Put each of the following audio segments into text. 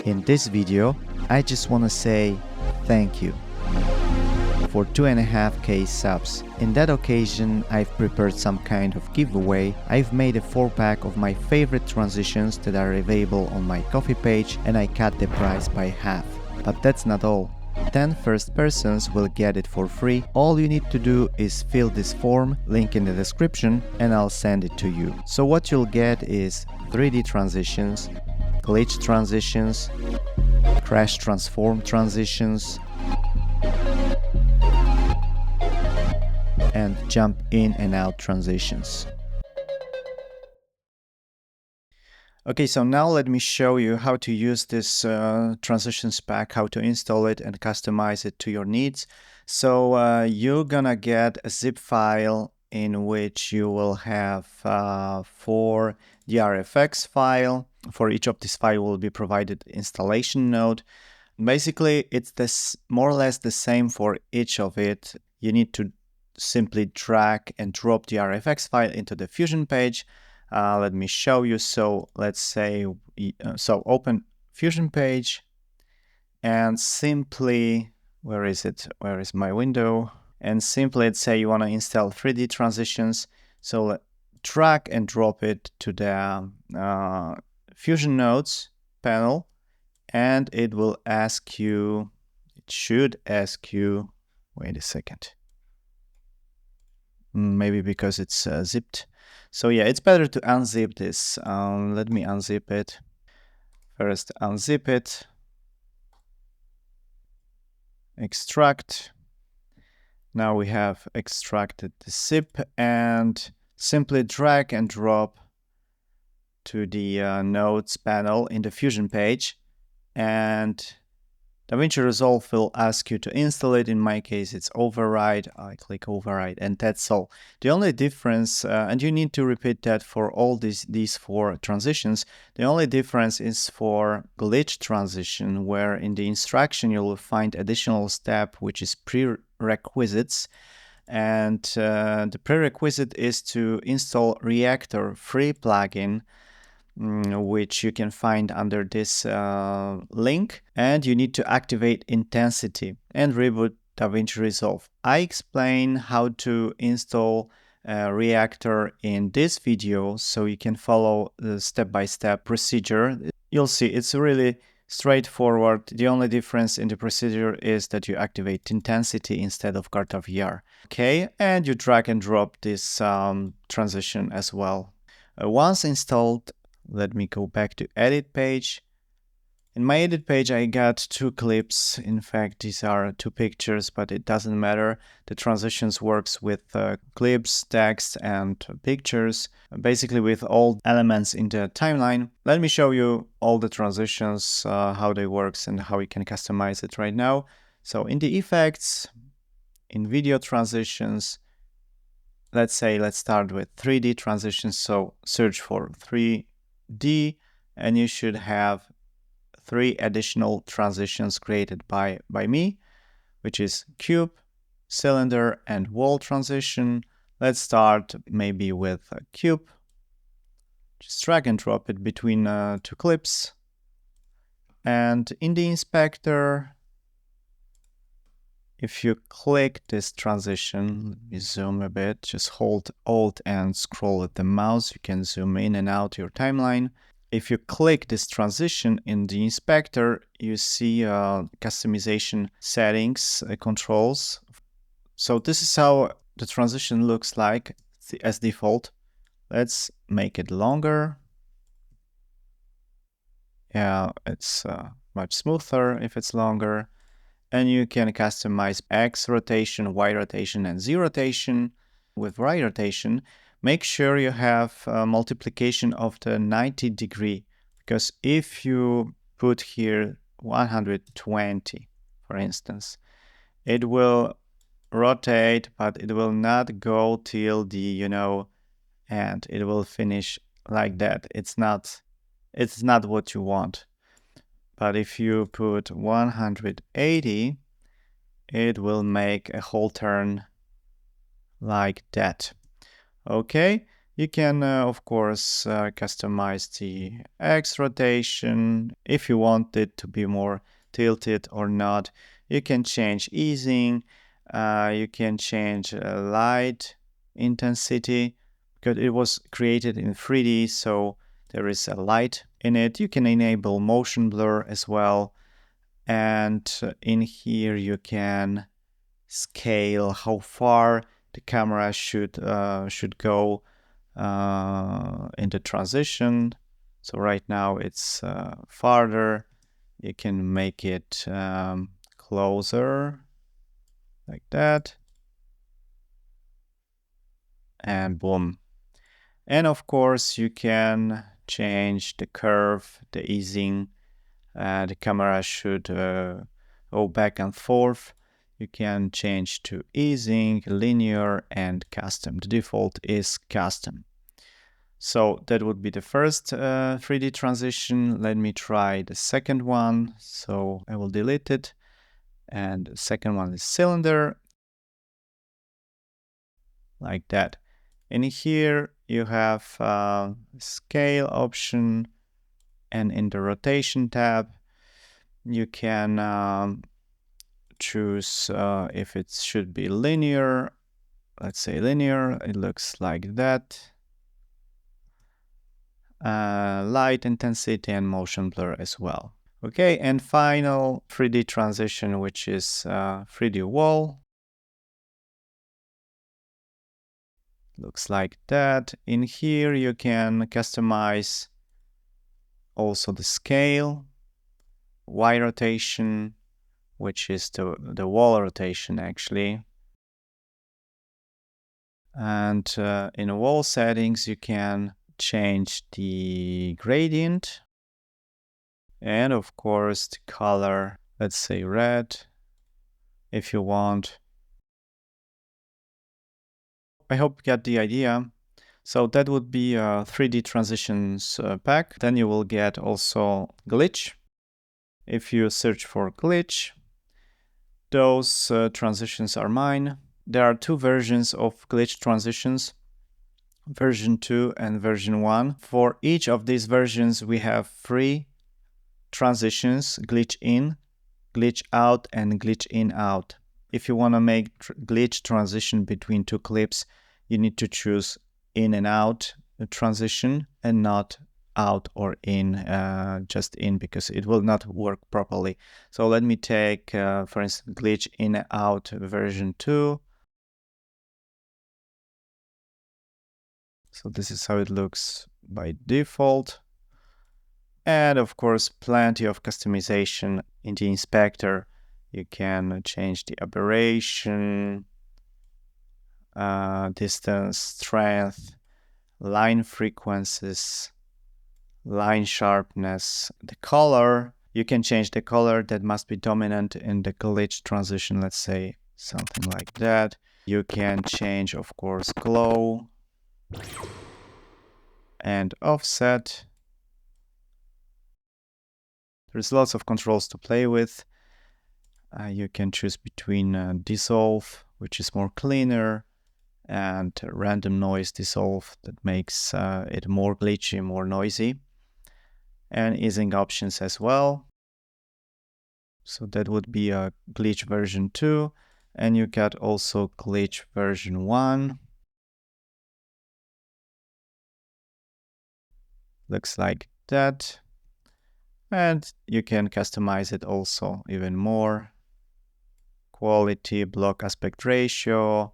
In this video, I just want to say thank you for 2.5k subs. In that occasion, I've prepared some kind of giveaway. I've made a 4-pack of my favorite transitions that are available on my Ko-fi page, and I cut the price by half. But that's not all. 10 first persons will get it for free. All you need to do is fill this form, link in the description, and I'll send it to you. So what you'll get is 3D transitions, glitch transitions, crash transform transitions, and jump in and out transitions. Okay, so now let me show you how to use this transitions pack, how to install it and customize it to your needs. So you're gonna get a zip file in which you will have 4 DRFX file. For each of these files will be provided installation node. Basically, it's this more or less the same for each of it. You need to simply drag and drop the RFX file into the Fusion page. Let me show you. So let's say, open Fusion page and simply, where is it? Where is my window? And simply let's say you want to install 3D transitions. So drag and drop it to the Fusion nodes panel, and it will ask you, it should ask you, wait a second. Maybe because it's zipped. So yeah, it's better to unzip this. Let me unzip it. First unzip it. Extract. Now we have extracted the zip, and simply drag and drop to the nodes panel in the Fusion page, and Davinci Resolve will ask you to install it. In my case, it's override. I click override, and that's all. The only difference, and you need to repeat that for all these 4 transitions, the only difference is for glitch transition, where in the instruction you will find additional step, which is prerequisites. And the prerequisite is to install Reactor free plugin, which you can find under this link, and you need to activate intensity and reboot Davinci Resolve. I explain how to install Reactor in this video, so you can follow the step-by-step procedure. You'll see it's really straightforward. The only difference in the procedure is that you activate intensity instead of Karta VR. Okay, and you drag and drop this transition as well. Once installed, let me go back to edit page. In my edit page, I got 2 clips. In fact, these are 2 pictures, but it doesn't matter. The transitions works with clips, text, and pictures, basically with all elements in the timeline. Let me show you all the transitions, how they works and how you can customize it right now. So in the effects, in video transitions, let's start with 3D transitions. So search for 3D, and you should have 3 additional transitions created by me, which is cube, cylinder, and wall transition. Let's start maybe with a cube. Just drag and drop it between 2 clips. And in the inspector, if you click this transition, let me zoom a bit, just hold Alt and scroll with the mouse. You can zoom in and out your timeline. If you click this transition in the inspector, you see customization settings, controls. So this is how the transition looks like as default. Let's make it longer. Yeah, it's much smoother if it's longer. And you can customize X rotation, Y rotation, and Z rotation. With Y rotation, make sure you have multiplication of the 90 degree, because if you put here 120, for instance, it will rotate, but it will not go till the, and it will finish like that. It's not what you want. But if you put 180, it will make a whole turn like that. Okay, You can, of course, customize the X rotation if you want it to be more tilted or not. You can change easing. You can change light intensity because it was created in 3D, so there is a light in it. You can enable motion blur as well. And in here you can scale how far the camera should go in the transition. So right now it's farther. You can make it closer like that, and boom. And of course you can change the curve, the easing. The camera should go back and forth. You can change to easing, linear, and custom. The default is custom. So that would be the first 3D transition. Let me try the second one. So I will delete it. And the second one is cylinder, like that. And here you have scale option, and in the rotation tab, you can choose if it should be linear. Let's say linear. It looks like that. Light intensity and motion blur as well. Okay, and final 3D transition, which is 3D wall. Looks like that. In here you can customize also the scale, Y rotation, which is the wall rotation actually. And in wall settings you can change the gradient, and of course the color, let's say red if you want. I hope you get the idea. So that would be a 3D transitions pack. Then you will get also glitch. If you search for glitch, those transitions are mine. There are two versions of glitch transitions, version 2 and version 1. For each of these versions, we have 3 transitions: glitch in, glitch out, and glitch in out. If you want to make glitch transition between two clips, you need to choose in and out transition and not out or in, just in, because it will not work properly. So let me take, for instance, glitch in out version 2. So this is how it looks by default. And of course, plenty of customization in the inspector. You can change the aberration, distance, strength, line frequencies, line sharpness, the color. You can change the color that must be dominant in the glitch transition, let's say something like that. You can change, of course, glow and offset. There's lots of controls to play with. You can choose between dissolve, which is more cleaner, and random noise dissolve that makes it more glitchy, more noisy, and easing options as well. So that would be a glitch version 2, and you get also glitch version 1. Looks like that. And you can customize it also even more. Quality, block aspect ratio,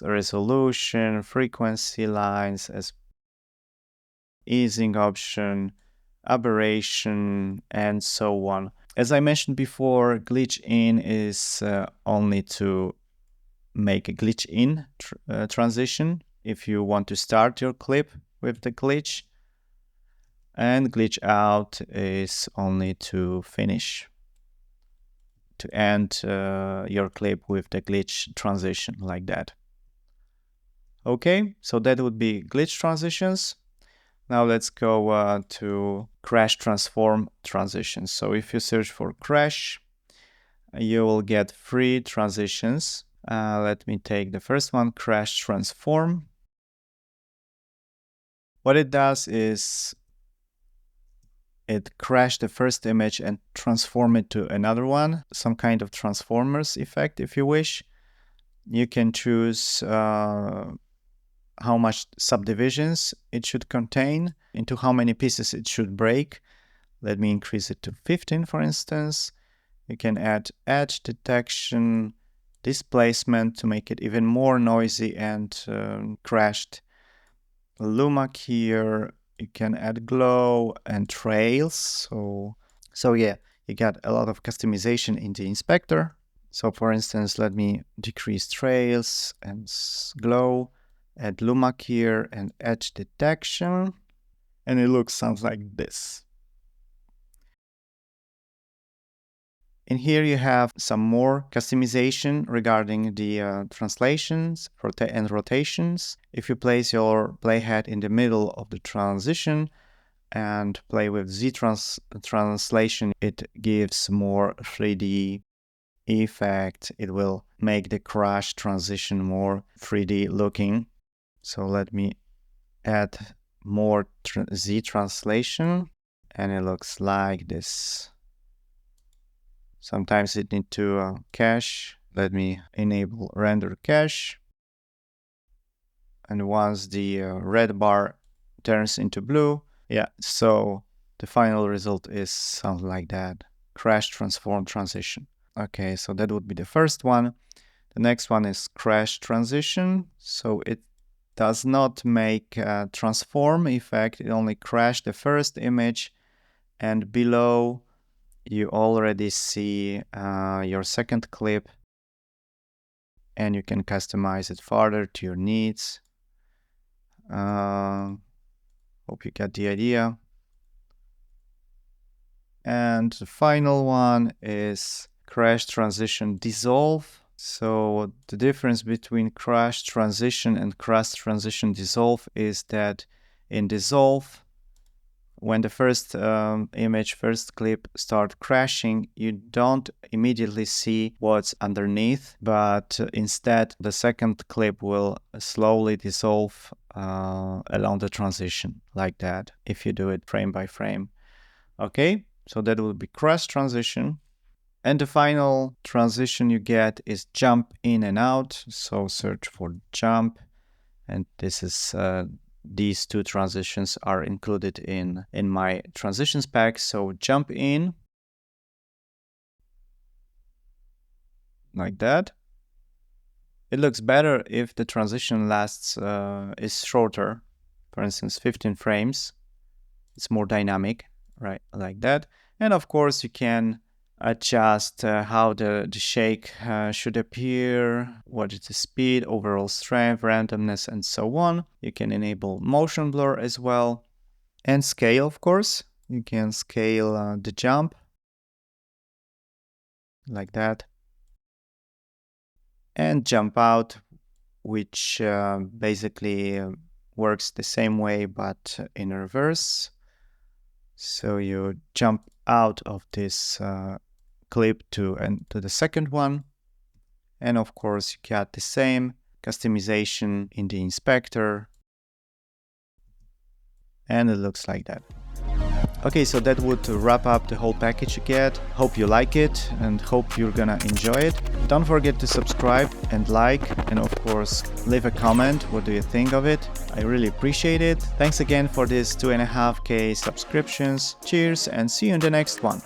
resolution, frequency lines, as easing option, aberration, and so on. As I mentioned before, glitch in is only to make a glitch in transition if you want to start your clip with the glitch, and glitch out is only to finish, to end your clip with the glitch transition, like that. Okay, so that would be glitch transitions. Now let's go to crash transform transitions. So if you search for crash, you will get 3 transitions. Let me take the first one, crash transform. What it does is it crashed the first image and transform it to another one, some kind of transformers effect if you wish. You can choose how much subdivisions it should contain, into how many pieces it should break. Let me increase it to 15, for instance. You can add edge detection, displacement to make it even more noisy and crashed. Luma here, you can add glow and trails. So yeah, you got a lot of customization in the inspector. So for instance, let me decrease trails and glow, add Luma here and edge detection. And it looks something like this. In here you have some more customization regarding the translations and rotations. If you place your playhead in the middle of the transition and play with Z translation, it gives more 3D effect. It will make the crash transition more 3D looking. So let me add more Z translation and it looks like this. Sometimes it needs to cache. Let me enable render cache. And once the red bar turns into blue, yeah, so the final result is something like that. Crash transform transition. Okay, so that would be the first one. The next one is crash transition. So it does not make a transform effect. It only crashes the first image, and below you already see your second clip, and you can customize it further to your needs. Hope you get the idea. And the final one is crash transition dissolve. So the difference between crash transition and crash transition dissolve is that in dissolve, when the first first clip start crashing, you don't immediately see what's underneath, but instead the second clip will slowly dissolve along the transition like that, if you do it frame by frame. Okay, so that will be crash transition. And the final transition you get is jump in and out. So search for jump, and this is these two transitions are included in my transitions pack. So jump in like that. It looks better if the transition lasts is shorter, for instance 15 frames. It's more dynamic, right, like that. And of course you can adjust how the shake should appear, what is the speed, overall strength, randomness, and so on. You can enable motion blur as well, and scale, of course. You can scale the jump like that, and jump out, which basically works the same way but in reverse. So you jump out of this clip to the second one, and of course you got the same customization in the inspector, and it looks like that. Okay, so that would wrap up the whole package you get. Hope you like it and hope you're gonna enjoy it. Don't forget to subscribe and like, and of course leave a comment. What do you think of it? I really appreciate it. Thanks again for this 2.5K subscriptions. Cheers and see you in the next one.